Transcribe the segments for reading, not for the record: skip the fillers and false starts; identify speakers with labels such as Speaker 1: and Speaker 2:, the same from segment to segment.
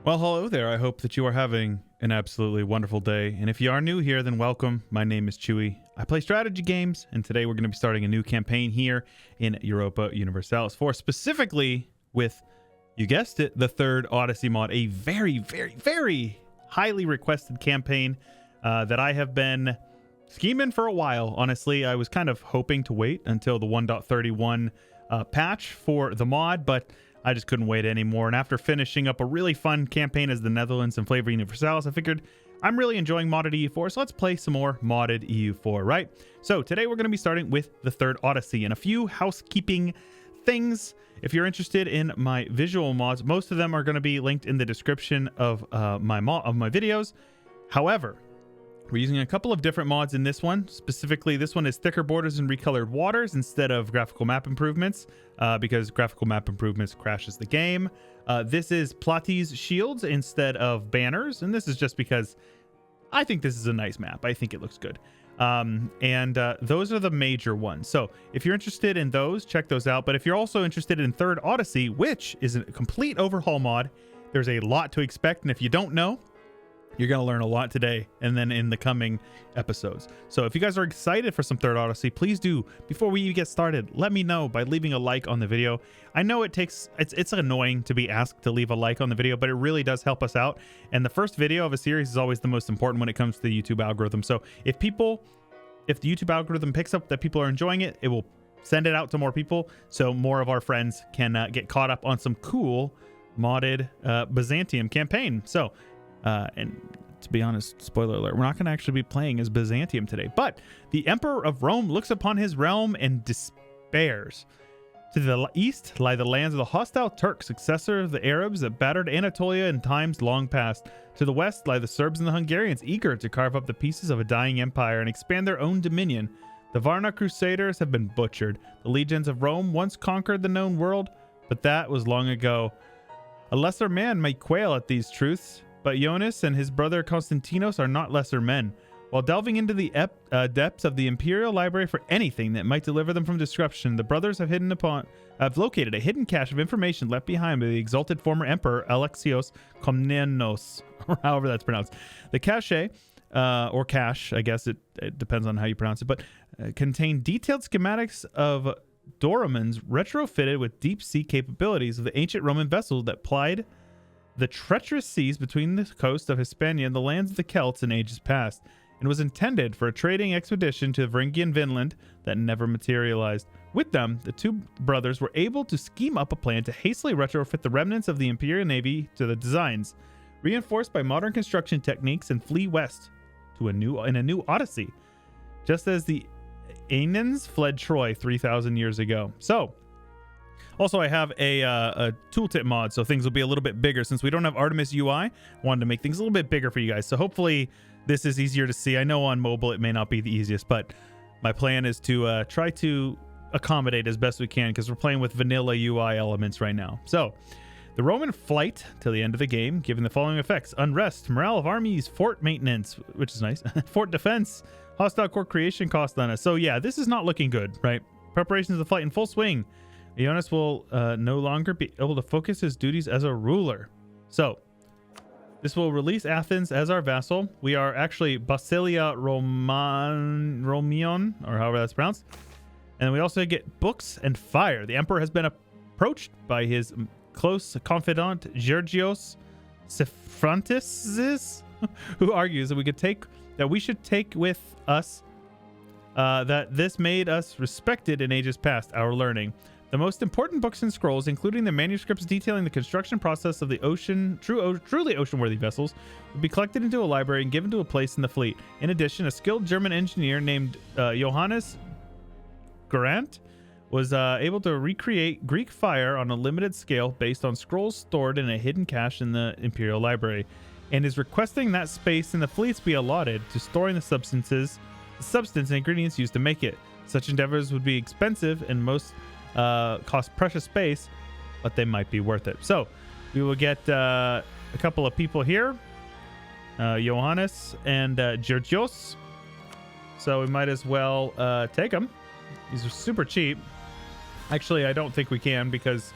Speaker 1: Well, hello there. I hope that you are having an absolutely wonderful day. And if you are new here, then welcome. My name is Chewy. I play strategy games, and today we're going to be starting a new campaign here in Europa Universalis IV, specifically with, you guessed it, the Third Odyssey mod, a very, very, very highly requested campaign that I have been scheming for a while. Honestly, I was kind of hoping to wait until the 1.31 patch for the mod, but I just couldn't wait anymore. And after finishing up a really fun campaign as the Netherlands and Europa Universalis, I figured I'm really enjoying modded EU4, so let's play some more modded EU4, right? So today we're going to be starting with the Third Odyssey and a few housekeeping things. If you're interested in my visual mods, most of them are going to be linked in the description of my videos. However, we're using a couple of different mods in this one. Specifically, this one is thicker borders and recolored waters instead of graphical map improvements, because graphical map improvements crashes the game. This is Platies shields instead of banners, and this is just because I think this is a nice map. I think it looks good. Those are the major ones. So if you're interested in those, check those out. But if you're also interested in Third Odyssey, which is a complete overhaul mod, there's a lot to expect. And if you don't know, you're going to learn a lot today and then in the coming episodes. So if you guys are excited for some Third Odyssey, please do, before we even get started, let me know by leaving a like on the video. I know it's annoying to be asked to leave a like on the video, but it really does help us out. And the first video of a series is always the most important when it comes to the YouTube algorithm. So if the YouTube algorithm picks up that people are enjoying it, it will send it out to more people so more of our friends can get caught up on some cool modded Byzantium campaign. So and to be honest, spoiler alert, we're not going to actually be playing as Byzantium today, but the Emperor of Rome looks upon his realm and despairs. To the east lie the lands of the hostile Turks, successor of the Arabs that battered Anatolia in times long past. To the west lie the Serbs and the Hungarians, eager to carve up the pieces of a dying empire and expand their own dominion. The Varna Crusaders have been butchered. The legions of Rome once conquered the known world, but that was long ago. A lesser man may quail at these truths, but Jonas and his brother Constantinos are not lesser men. While delving into the depths of the Imperial Library for anything that might deliver them from destruction, the brothers have located a hidden cache of information left behind by the exalted former emperor Alexios Komnenos, or however that's pronounced. The cache, or cache, I guess it depends on how you pronounce it, but contain detailed schematics of dormans retrofitted with deep-sea capabilities of the ancient Roman vessels that plied the treacherous seas between the coast of Hispania and the lands of the Celts in ages past, and was intended for a trading expedition to Varangian Vinland that never materialized. With them, the two brothers were able to scheme up a plan to hastily retrofit the remnants of the Imperial Navy to the designs, reinforced by modern construction techniques, and flee west to a new Odyssey, just as the Aenons fled Troy 3,000 years ago. So, also, I have a tooltip mod, so things will be a little bit bigger. Since we don't have Artemis UI, I wanted to make things a little bit bigger for you guys. So hopefully this is easier to see. I know on mobile it may not be the easiest, but my plan is to try to accommodate as best we can because we're playing with vanilla UI elements right now. So, the Roman flight till the end of the game, given the following effects: unrest, morale of armies, fort maintenance, which is nice, fort defense, hostile core creation cost on us. So yeah, this is not looking good, right? Preparations of the flight in full swing. Jonas will no longer be able to focus his duties as a ruler. So, this will release Athens as our vassal. We are actually Basilia Romion, or however that's pronounced. And we also get books and fire. The emperor has been approached by his close confidant, Georgios Sefrantis, who argues that we should take with us that this made us respected in ages past, our learning. The most important books and scrolls, including the manuscripts detailing the construction process of the truly ocean-worthy vessels, will be collected into a library and given to a place in the fleet. In addition, a skilled German engineer named Johannes Grant was able to recreate Greek fire on a limited scale based on scrolls stored in a hidden cache in the Imperial Library, and is requesting that space in the fleets be allotted to storing the substance and ingredients used to make it. Such endeavors would be expensive and most cost precious space, but they might be worth it. So we will get a couple of people here, Johannes and Georgios. So we might as well take them. These are super cheap. Actually, I don't think we can because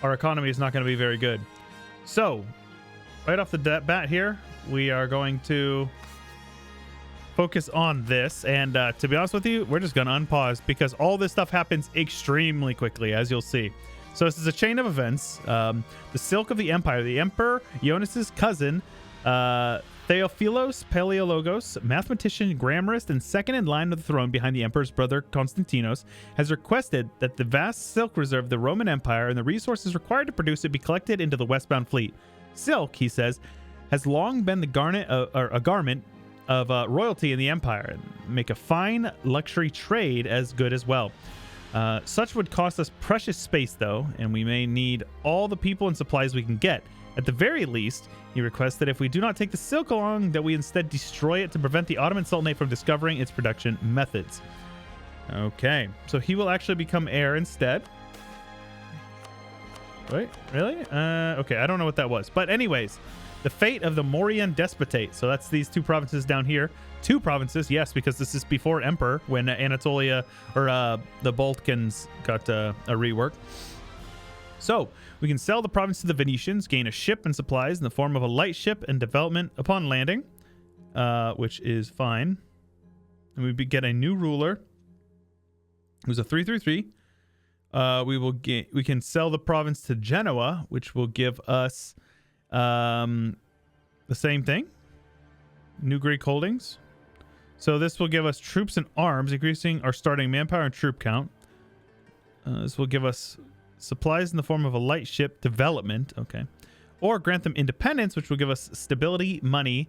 Speaker 1: our economy is not going to be very good. So right off the bat here, we are going to focus on this. And to be honest with you, we're just going to unpause because all this stuff happens extremely quickly, as you'll see. So this is a chain of events. The Silk of the Empire. The Emperor Ionis's cousin, Theophilos Paleologos, mathematician, grammarist, and second in line of the throne behind the emperor's brother Constantinos, has requested that the vast silk reserve of the Roman Empire and the resources required to produce it be collected into the westbound fleet. Silk, he says, has long been a garment of royalty in the empire, and make a fine luxury trade as good as well. Such would cost us precious space, though, and we may need all the people and supplies we can get. At the very least, he requests that if we do not take the silk along, that we instead destroy it to prevent the Ottoman Sultanate from discovering its production methods. Okay, so he will actually become heir instead. Wait, really? Okay, I don't know what that was. But anyways, the fate of the Mauryan Despotate. So that's these two provinces down here. Two provinces, yes, because this is before Emperor, when Anatolia, or the Balkans got a rework. So we can sell the province to the Venetians, gain a ship and supplies in the form of a light ship and development upon landing, which is fine. And we get a new ruler, who's a 333. We can sell the province to Genoa, which will give us the same thing, new Greek holdings. So this will give us troops and arms, increasing our starting manpower and troop count. This will give us supplies in the form of a light ship development, okay, or grant them independence, which will give us stability, money,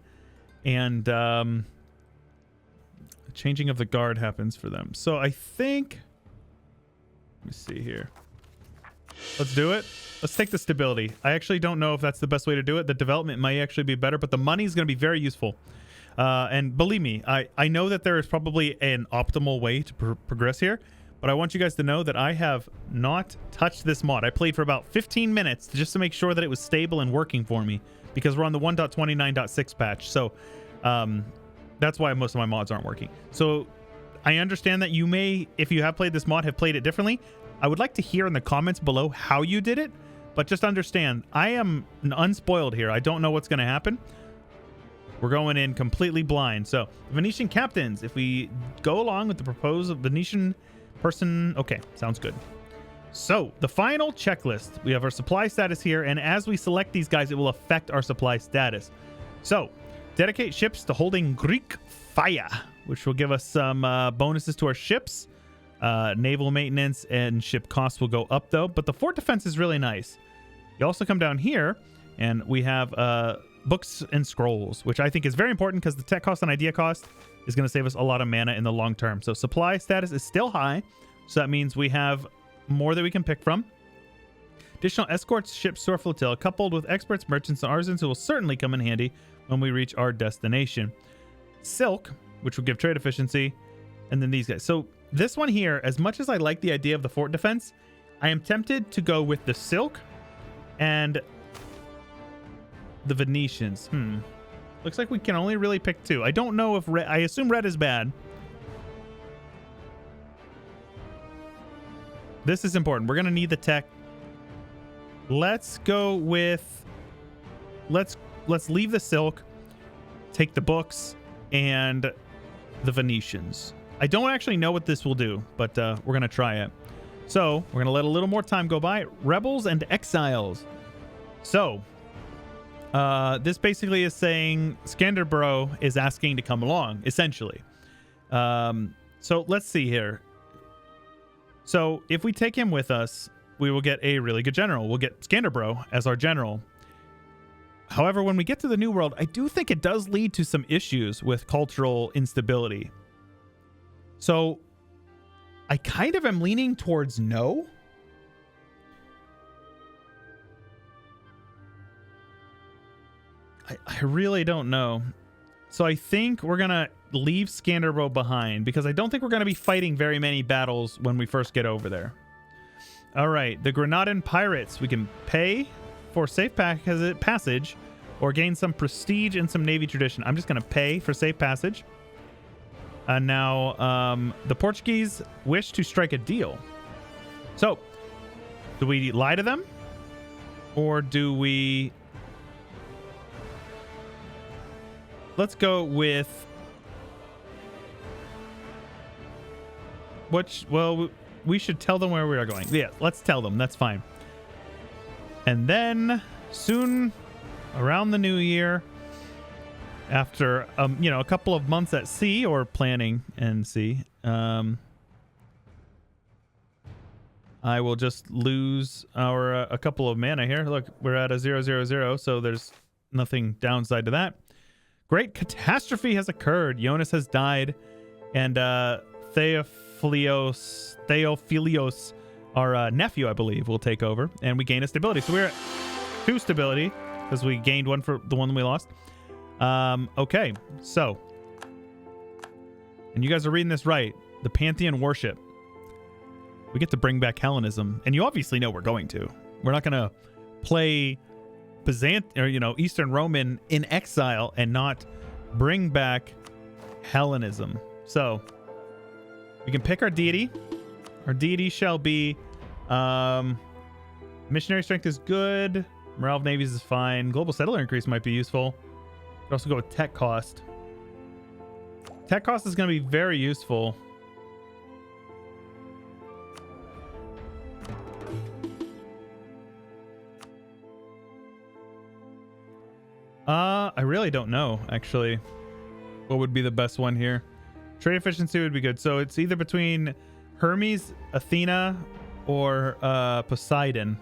Speaker 1: and changing of the guard happens for them. So I think, let me see here. Let's do it. Let's take the stability. I actually don't know if that's the best way to do it. The development might actually be better, but the money is going to be very useful. And believe me, I know that there is probably an optimal way to progress here, but I want you guys to know that I have not touched this mod. I played for about 15 minutes just to make sure that it was stable and working for me, because we're on the 1.29.6 patch. So that's why most of my mods aren't working. So I understand that you may, if you have played this mod, have played it differently. I would like to hear in the comments below how you did it, but just understand, I am unspoiled here. I don't know what's going to happen. We're going in completely blind. So, Venetian captains, if we go along with the proposed Venetian person, okay, sounds good. So, the final checklist, we have our supply status here, and as we select these guys, it will affect our supply status. So, dedicate ships to holding Greek fire, which will give us some bonuses to our ships. Naval maintenance and ship costs will go up, though, but the fort defense is really nice. You also come down here, and we have books and scrolls, which I think is very important because the tech cost and idea cost is going to save us a lot of mana in the long term. So supply status is still high, so that means we have more that we can pick from. Additional escorts, ships, store flotilla, coupled with experts, merchants, and artisans who will certainly come in handy when we reach our destination. Silk, which will give trade efficiency, and then these guys. So this one here, as much as I like the idea of the fort defense, I am tempted to go with the silk and the Venetians. Looks like we can only really pick two. I don't know if red, I assume red is bad. This is important. We're going to need the tech. Let's go with, let's leave the silk, take the books and the Venetians. I don't actually know what this will do, but we're going to try it. So we're going to let a little more time go by. Rebels and exiles. So this basically is saying Skanderbro is asking to come along, essentially. So let's see here. So if we take him with us, we will get a really good general. We'll get Skanderbro as our general. However, when we get to the New World, I do think it does lead to some issues with cultural instability. So I kind of am leaning towards no. I really don't know. So I think we're going to leave Skanderbro behind because I don't think we're going to be fighting very many battles when we first get over there. All right, the Granadan pirates. We can pay for safe passage or gain some prestige and some navy tradition. I'm just going to pay for safe passage. And now the Portuguese wish to strike a deal. So do we lie to them or do we let's go with which. Well, we should tell them where we are going. Yeah, let's tell them. That's fine. And then soon, around the new year, after you know, a couple of months at sea or planning and sea, I will just lose our a couple of mana here. Look, we're at a 0-0-0, so there's nothing downside to that. Great catastrophe has occurred. Jonas has died, and Theophilios, our nephew, I believe, will take over, and we gain a stability. So we're at 2 stability because we gained 1 for the one we lost. Okay, so, and you guys are reading this right. The Pantheon worship. We get to bring back Hellenism, and you obviously know we're going to. We're not going to play Byzantium, or, you know, Eastern Roman in exile and not bring back Hellenism. So we can pick our deity. Our deity shall be missionary strength is good. Morale of navies is fine. Global settler increase might be useful. Could also go with tech cost. Tech cost is going to be very useful. I really don't know, actually, what would be the best one here. Trade efficiency would be good. So it's either between Hermes, Athena, or Poseidon.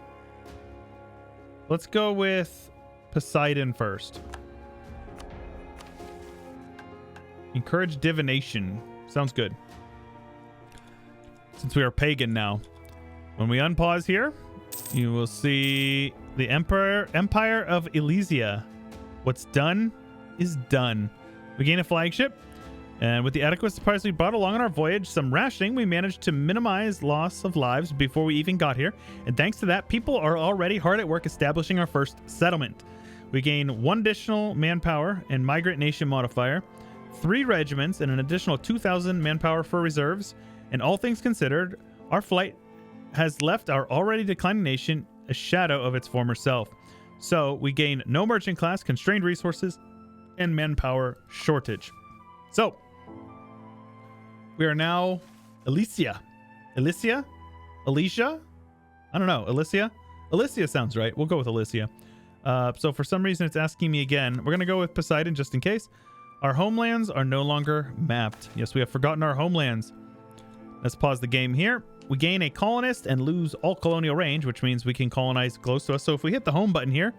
Speaker 1: Let's go with Poseidon first. Encourage divination. Sounds good. Since we are pagan now. When we unpause here, you will see the Empire of Elysia. What's done is done. We gain a flagship, and with the adequate supplies we brought along on our voyage, some rationing, we managed to minimize loss of lives before we even got here. And thanks to that, people are already hard at work establishing our first settlement. We gain 1 additional manpower and migrant nation modifier, 3 regiments, and an additional 2,000 manpower for reserves. And all things considered, our flight has left our already declining nation a shadow of its former self. So we gain no merchant class, constrained resources, and manpower shortage. So we are now Elysia. Elysia? Elysia? I don't know. Elysia? Elysia sounds right. We'll go with Elysia. So for some reason it's asking me again. We're going to go with Poseidon just in case. Our homelands are no longer mapped. Yes, we have forgotten our homelands. Let's pause the game here. We gain a colonist and lose all colonial range, which means we can colonize close to us. So if we hit the home button here,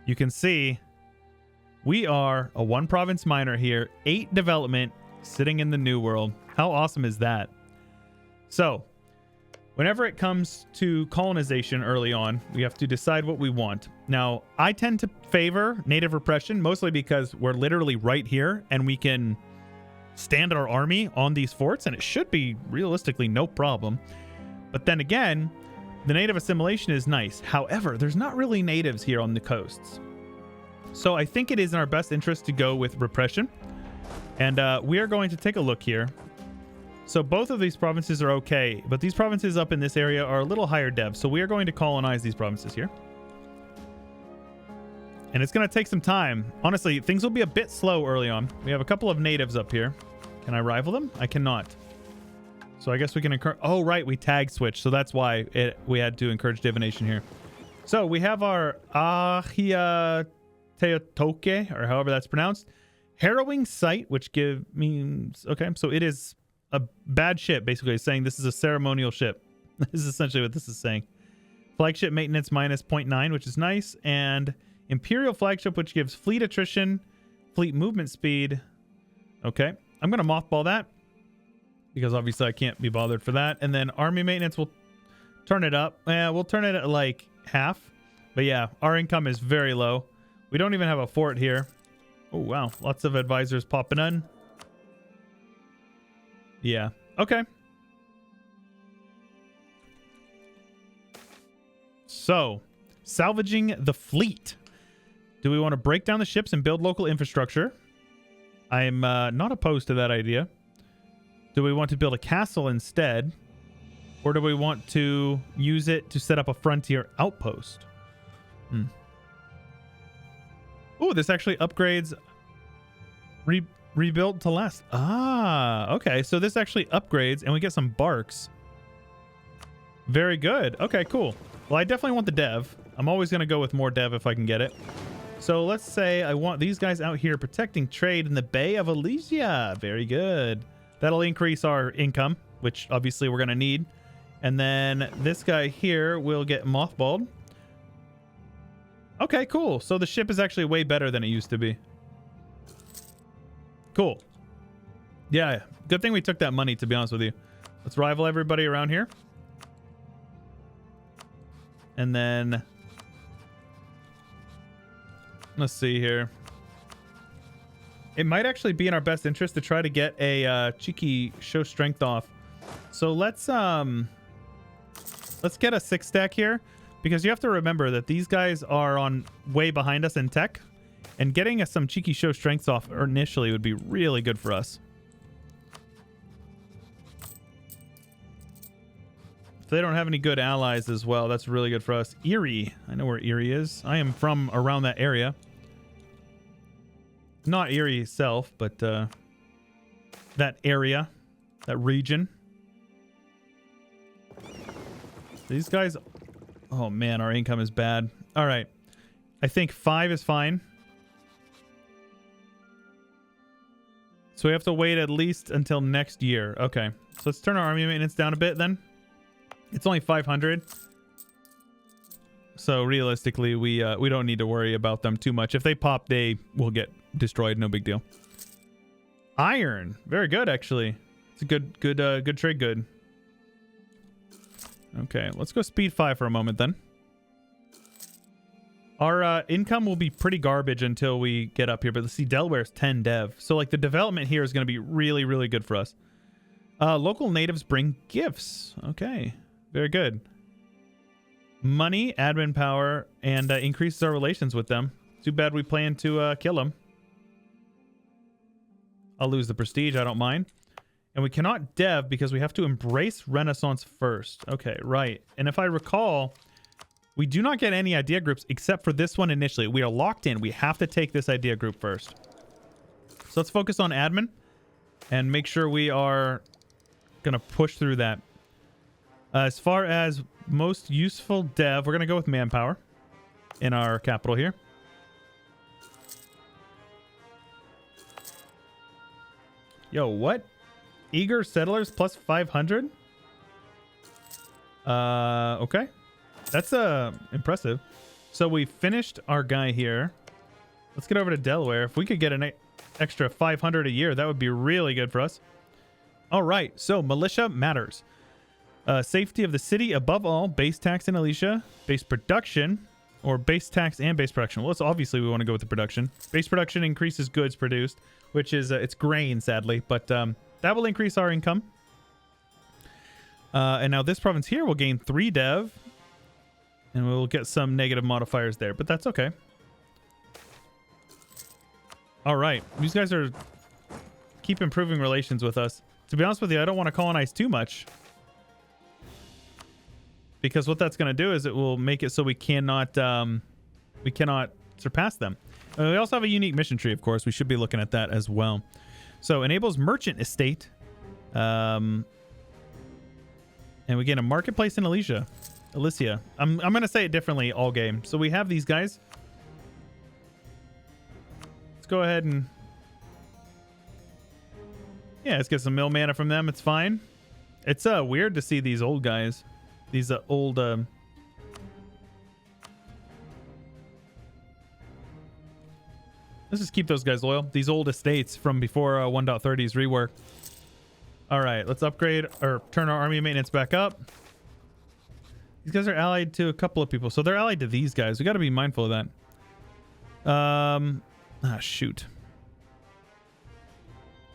Speaker 1: you can see we are a 1 province minor here, 8 development, sitting in the New World. How awesome is that? So whenever it comes to colonization early on, we have to decide what we want. Now, I tend to favor native repression, mostly because we're literally right here and we can stand our army on these forts, and it should be realistically no problem. But then again, the native assimilation is nice. However, there's not really natives here on the coasts. So I think it is in our best interest to go with repression. And we are going to take a look here. So both of these provinces are okay, but these provinces up in this area are a little higher dev. So we are going to colonize these provinces here. And it's going to take some time. Honestly, things will be a bit slow early on. We have a couple of natives up here. Can I rival them? I cannot. So I guess we can encourage... Oh, right. We tag switch. So that's why we had to encourage divination here. So we have our Ahia Teotoke, or however that's pronounced. Harrowing Sight, which means... Okay, so it is a bad ship, basically. It's saying this is a ceremonial ship. This is essentially what this is saying. Flagship maintenance minus 0.9, which is nice. And... Imperial flagship, which gives fleet attrition, fleet movement speed. Okay, I'm going to mothball that because obviously I can't be bothered for that. And then army maintenance, will turn it up. We'll turn it at like half. But yeah, our income is very low. We don't even have a fort here. Oh, wow. Lots of advisors popping in. Yeah. Okay. So, salvaging the fleet. Do we want to break down the ships and build local infrastructure? I'm not opposed to that idea. Do we want to build a castle instead? Or do we want to use it to set up a frontier outpost? Oh, this actually upgrades Rebuilt to last. Ah, okay. So this actually upgrades and we get some barks. Very good. Okay, cool. Well, I definitely want the dev. I'm always going to go with more dev if I can get it. So let's say I want these guys out here protecting trade in the Bay of Elysia. Very good. That'll increase our income, which obviously we're going to need. And then this guy here will get mothballed. Okay, cool. So the ship is actually way better than it used to be. Cool. Yeah, good thing we took that money, to be honest with you. Let's rival everybody around here. And then let's see here. It might actually be in our best interest to try to get a cheeky show strength off. So let's get a 6 stack here, because you have to remember that these guys are on way behind us in tech, and getting us some cheeky show strengths off initially would be really good for us. They don't have any good allies as well. That's really good for us. Erie. I know where Erie is. I am from around that area. Not Erie itself, but that area, that region. These guys... Oh, man, our income is bad. All right. I think 5 is fine. So we have to wait at least until next year. Okay. So let's turn our army maintenance down a bit then. It's only 500. So realistically, we don't need to worry about them too much. If they pop, they will get destroyed. No big deal. Iron. Very good, actually. It's a good trade. Good. Okay, let's go speed 5 for a moment then. Our income will be pretty garbage until we get up here. But let's see, Delaware's 10 dev. So like the development here is going to be really, really good for us. Local natives bring gifts. Okay. Very good. Money, admin power, and increases our relations with them. Too bad we plan to kill them. I'll lose the prestige. I don't mind. And we cannot dev because we have to embrace Renaissance first. Okay, right. And if I recall, we do not get any idea groups except for this one initially. We are locked in. We have to take this idea group first. So let's focus on admin and make sure we are going to push through that. As far as most useful dev, we're going to go with manpower in our capital here. Yo, what? Eager settlers plus 500? Okay. That's impressive. So we finished our guy here. Let's get over to Delaware. If we could get an extra 500 a year, that would be really good for us. All right. So militia matters. Safety of the city above all. Base tax in Elysia. Base production, or base tax and base production. Well, obviously we want to go with the production. Base production increases goods produced, which is it's grain, sadly, but that will increase our income. And now this province here will gain 3 dev, and we'll get some negative modifiers there, but that's okay. All right, these guys are keep improving relations with us. To be honest with you, I don't want to colonize too much, because what that's going to do is it will make it so we cannot surpass them. We also have a unique mission tree, of course. We should be looking at that as well. So enables merchant estate, and we get a marketplace in Elysia. I'm going to say it differently all game. So we have these guys. Let's go ahead and let's get some mill mana from them. It's fine. It's weird to see these old guys. These old... Let's just keep those guys loyal. These old estates from before 1.30's rework. All right, let's upgrade or turn our army maintenance back up. These guys are allied to a couple of people. So they're allied to these guys. We got to be mindful of that. Shoot.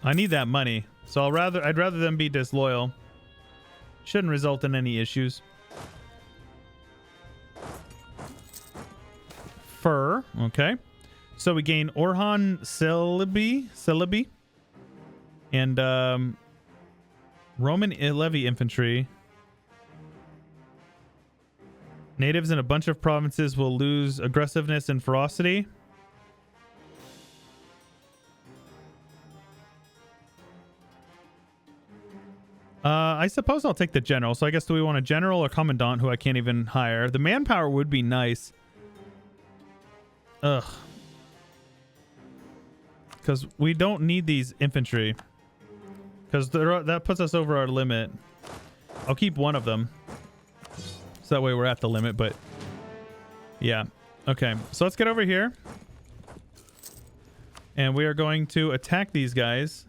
Speaker 1: I need that money. So I'd rather them be disloyal. Shouldn't result in any issues. Fur, okay. So we gain Orhan Celebi, and Roman levy infantry. Natives in a bunch of provinces will lose aggressiveness and ferocity. I suppose I'll take the general. So I guess do we want a general or commandant who I can't even hire? The manpower would be nice. Ugh. Because we don't need these infantry. Because that puts us over our limit. I'll keep one of them. So that way we're at the limit, but... yeah. Okay, so let's get over here. And we are going to attack these guys.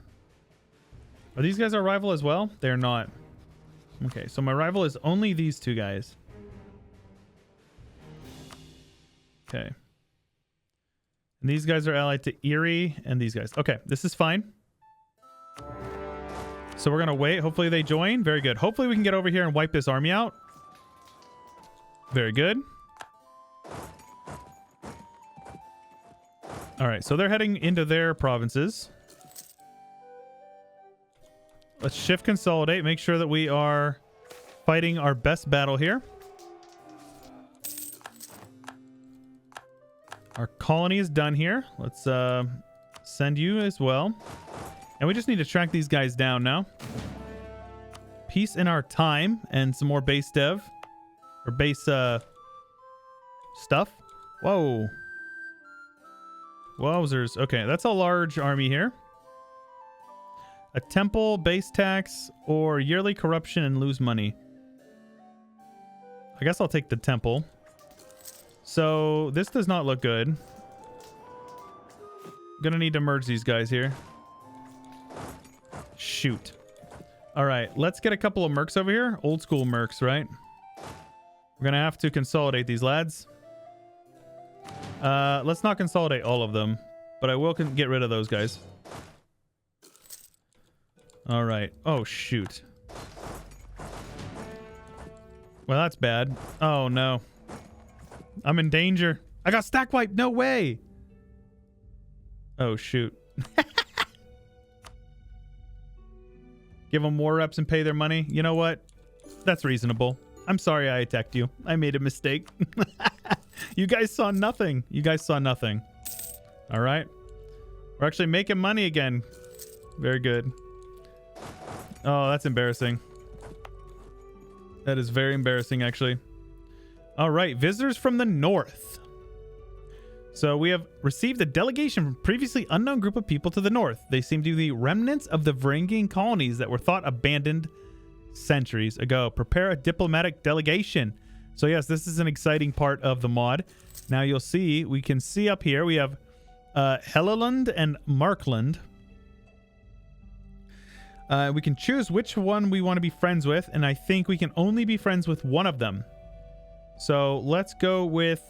Speaker 1: Are these guys our rival as well? They're not. Okay, so my rival is only these two guys. Okay. And these guys are allied to Erie and these guys. Okay, this is fine. So we're going to wait. Hopefully they join. Very good. Hopefully we can get over here and wipe this army out. Very good. All right, so they're heading into their provinces. Let's shift consolidate. Make sure that we are fighting our best battle here. Our colony is done here. Let's send you as well. And we just need to track these guys down now. Peace in our time and some more base dev. Or base stuff. Whoa. Wowzers. Okay, that's a large army here. A temple, base tax, or yearly corruption and lose money. I guess I'll take the temple. So this does not look good. Gonna need to merge these guys here. Shoot. All right, let's get a couple of mercs over here. Old school mercs, right? We're gonna have to consolidate these lads. Let's not consolidate all of them, but I will get rid of those guys. All right. Oh, shoot. Well, that's bad. Oh, no. I'm in danger. I got stack wiped. No way. Oh, shoot. Give them war reps and pay their money. You know what? That's reasonable. I'm sorry I attacked you. I made a mistake. You guys saw nothing. You guys saw nothing. All right. We're actually making money again. Very good. Oh, that's embarrassing. That is very embarrassing, actually. All right. Visitors from the north. So we have received a delegation from previously unknown group of people to the north. They seem to be the remnants of the Varangian colonies that were thought abandoned centuries ago. Prepare a diplomatic delegation. So yes, this is an exciting part of the mod. Now you'll see, we can see up here, we have Helleland and Markland. We can choose which one we want to be friends with, and I think we can only be friends with one of them. So let's go with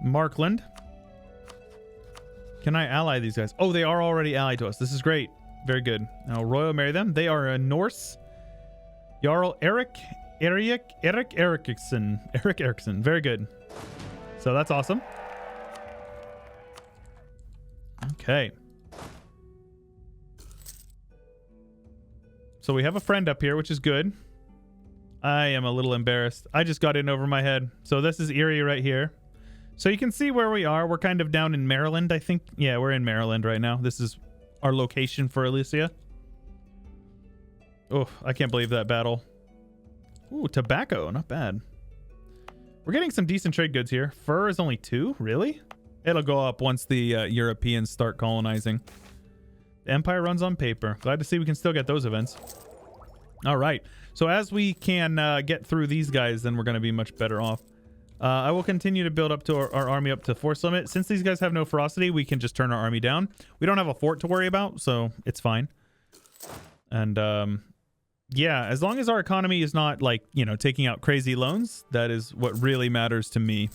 Speaker 1: Markland. Can I ally these guys? Oh, they are already allied to us. This is great. Very good. Now Royal marry them. They are a Norse. Jarl Eric Eriksson. Very good. So that's awesome. Okay. So we have a friend up here, which is good. I am a little embarrassed. I just got in over my head. So this is Erie right here. So you can see where we are. We're kind of down in Maryland, I think. Yeah, we're in Maryland right now. This is our location for Elysia. Oh, I can't believe that battle. Ooh, tobacco. Not bad. We're getting some decent trade goods here. Fur is only 2? Really? It'll go up once the Europeans start colonizing. The Empire runs on paper. Glad to see we can still get those events. All right. So as we can get through these guys, then we're going to be much better off. I will continue to build up to our army up to force limit. Since these guys have no ferocity, we can just turn our army down. We don't have a fort to worry about, so it's fine. And yeah, as long as our economy is not like, you know, taking out crazy loans, that is what really matters to me.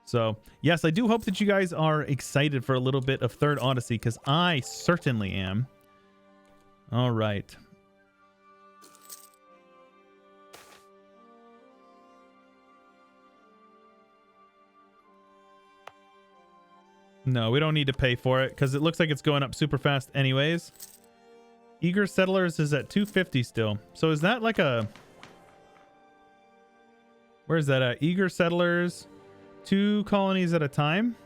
Speaker 1: So yes, I do hope that you guys are excited for a little bit of Third Odyssey, because I certainly am. All right. No, we don't need to pay for it because it looks like it's going up super fast anyways. Eager Settlers is at 250 still. So is that like a... Where's that at? Eager Settlers, 2 colonies at a time?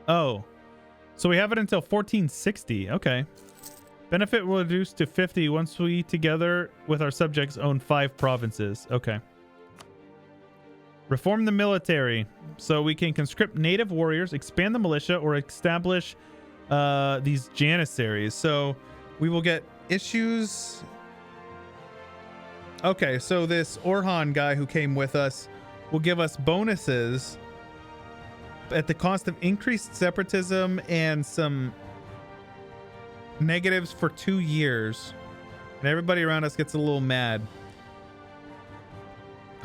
Speaker 1: Oh. So we have it until 1460. Okay. Benefit will reduce to 50 once we, together with our subjects, own 5 provinces. Okay. Reform the military. So we can conscript native warriors, expand the militia, or establish these janissaries. So we will get issues. Okay, so this Orhan guy who came with us will give us bonuses at the cost of increased separatism and some negatives for 2 years. And everybody around us gets a little mad.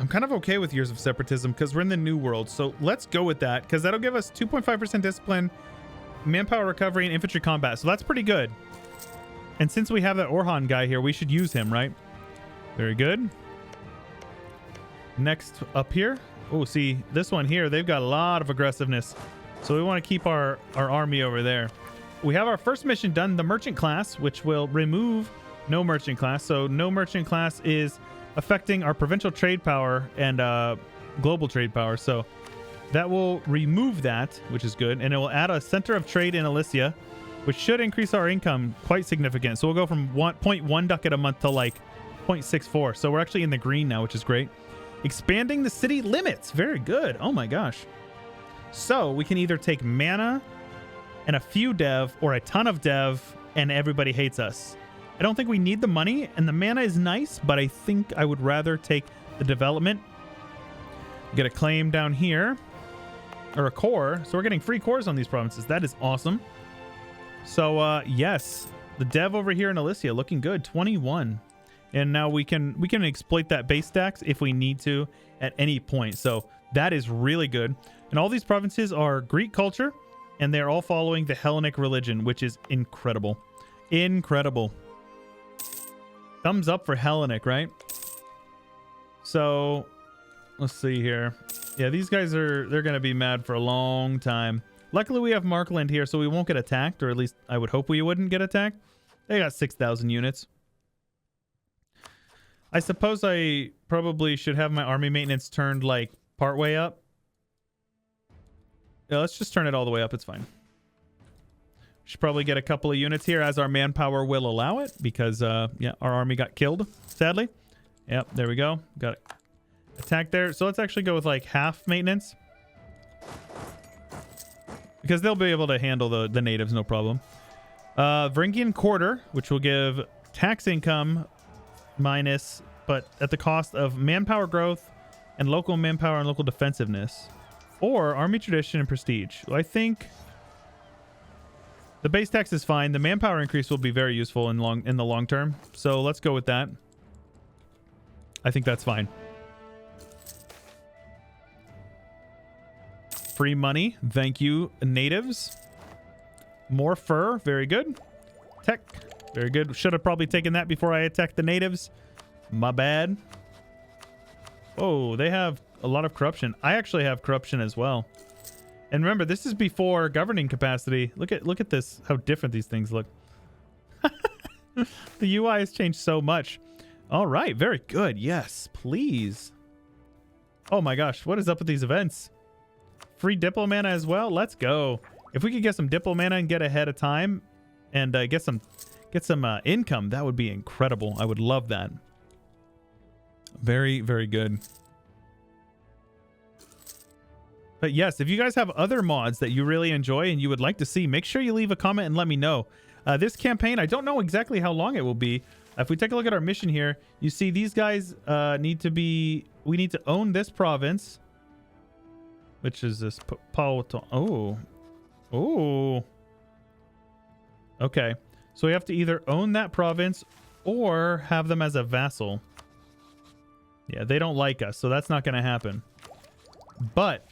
Speaker 1: I'm kind of okay with years of separatism because we're in the new world. So let's go with that because that'll give us 2.5% discipline, manpower recovery, and infantry combat. So that's pretty good. And since we have that Orhan guy here, we should use him, right? Very good. Next up here. Oh, see, this one here, they've got a lot of aggressiveness. So we want to keep our army over there. We have our first mission done, the merchant class, which will remove no merchant class. So no merchant class is affecting our provincial trade power and global trade power. So that will remove that, which is good. And it will add a center of trade in Elysia, which should increase our income quite significant. So we'll go from 0.1 ducat a month to like 0.64. So we're actually in the green now, which is great. Expanding the city limits. Very good. Oh my gosh. So we can either take mana and a few dev or a ton of dev and everybody hates us. I don't think we need the money, and the mana is nice, but I think I would rather take the development. Get a claim down here, or a core. So we're getting free cores on these provinces. That is awesome. So yes, the dev over here in Elysia looking good, 21. And now we can exploit that base stacks if we need to at any point. So that is really good. And all these provinces are Greek culture, and they're all following the Hellenic religion, which is incredible. Incredible. Thumbs up for Hellenic, right? So let's see here. Yeah, these guys they're going to be mad for a long time. Luckily, we have Markland here, so we won't get attacked, or at least I would hope we wouldn't get attacked. They got 6,000 units. I suppose I probably should have my army maintenance turned like part way up. Yeah, let's just turn it all the way up. It's fine. Should probably get a couple of units here as our manpower will allow it because, yeah, our army got killed, sadly. Yep, there we go. Got it. Attack there. So let's actually go with like half maintenance because they'll be able to handle the natives, no problem. Varangian Quarter, which will give tax income minus, but at the cost of manpower growth and local manpower and local defensiveness, or army tradition and prestige. Well, I think the base tax is fine. The manpower increase will be very useful in the long term. So let's go with that. I think that's fine. Free money. Thank you, natives. More fur. Very good. Tech. Very good. Should have probably taken that before I attacked the natives. My bad. Oh, they have a lot of corruption. I actually have corruption as well. And remember, this is before governing capacity. Look at this, how different these things look. The UI has changed so much. All right, very good. Yes, please. Oh my gosh, what is up with these events? Free Diplomana as well. Let's go. If we could get some Diplomana and get ahead of time and get some income, that would be incredible. I would love that. Very, very good. But yes, if you guys have other mods that you really enjoy and you would like to see, make sure you leave a comment and let me know. This campaign, I don't know exactly how long it will be. If we take a look at our mission here, you see these guys we need to own this province, which is this Oh. Okay. So we have to either own that province or have them as a vassal. Yeah, they don't like us, so that's not going to happen. But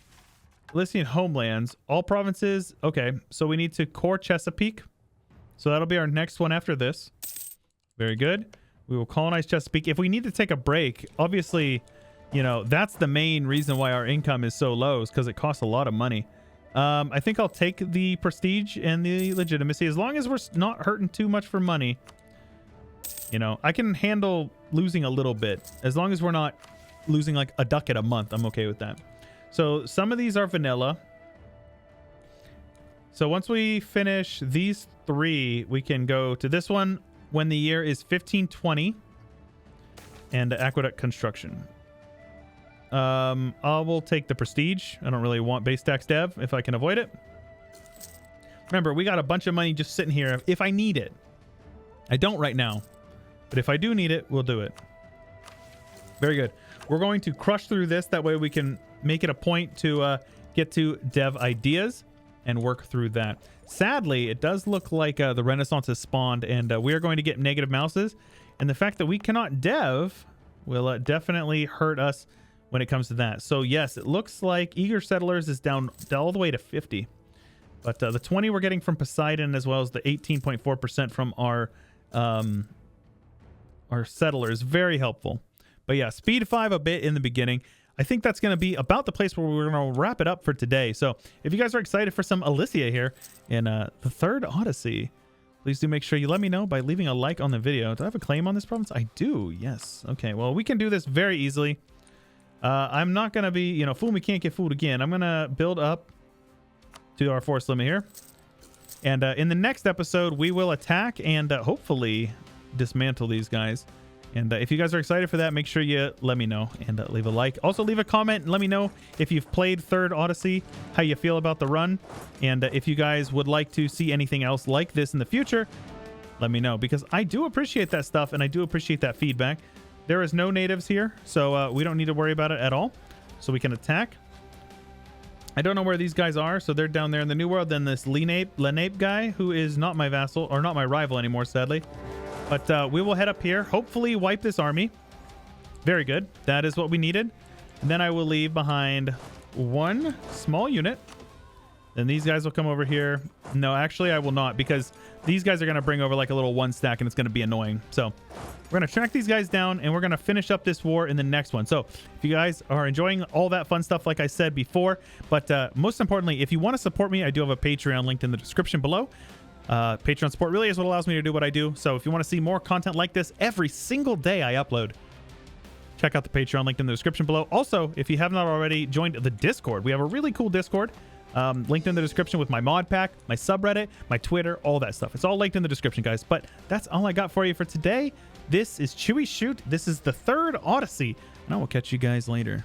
Speaker 1: Elysian homelands, all provinces. Okay, so we need to core Chesapeake. So that'll be our next one after this. Very good. We will colonize Chesapeake. If we need to take a break, obviously, you know, that's the main reason why our income is so low, is because it costs a lot of money. I think I'll take the prestige and the legitimacy as long as we're not hurting too much for money. You know, I can handle losing a little bit as long as we're not losing like a ducat a month. I'm okay with that. So some of these are vanilla. So once we finish these three, we can go to this one when the year is 1520 and aqueduct construction. I will take the prestige. I don't really want base tax dev if I can avoid it. Remember, we got a bunch of money just sitting here if I need it. I don't right now, but if I do need it, we'll do it. Very good. We're going to crush through this. That way we can make it a point to get to dev ideas and work through that. Sadly, it does look like the Renaissance has spawned, and we are going to get negative mouses. And the fact that we cannot dev will definitely hurt us when it comes to that. So yes, it looks like eager settlers is down all the way to 50. But the 20 we're getting from Poseidon, as well as the 18.4% from our settlers, very helpful. But yeah, speed 5 a bit in the beginning. I think that's going to be about the place where we're going to wrap it up for today. So if you guys are excited for some Elysia here in the Third Odyssey, please do make sure you let me know by leaving a like on the video. Do I have a claim on this province? I do. Yes. Okay. Well, we can do this very easily. I'm not going to be, you know, fool me can't get fooled again. I'm going to build up to our force limit here. And in the next episode, we will attack and hopefully dismantle these guys. And if you guys are excited for that, make sure you let me know and leave a like. Also, leave a comment and let me know if you've played Third Odyssey, how you feel about the run. And if you guys would like to see anything else like this in the future, let me know, because I do appreciate that stuff and I do appreciate that feedback. There is no natives here, so we don't need to worry about it at all. So we can attack. I don't know where these guys are, so they're down there in the New World. Then this Lenape guy, who is not my vassal, or not my rival anymore, sadly. But we will head up here, hopefully wipe this army. Very good. That is what we needed. And then I will leave behind one small unit. Then these guys will come over here. No, actually, I will not, because these guys are going to bring over like a little one stack, and it's going to be annoying. So we're going to track these guys down, and we're going to finish up this war in the next one. So if you guys are enjoying all that fun stuff, like I said before, but most importantly, if you want to support me, I do have a Patreon linked in the description below. Patreon support really is what allows me to do what I do. So if you want to see more content like this every single day I upload, check out the Patreon linked in the description below. Also, if you have not already joined the Discord, we have a really cool Discord linked in the description with my mod pack, my subreddit, my Twitter, all that stuff. It's all linked in the description, guys. But that's all I got for you for today. This is Chewyshoot. This is the Third Odyssey, and I will catch you guys later.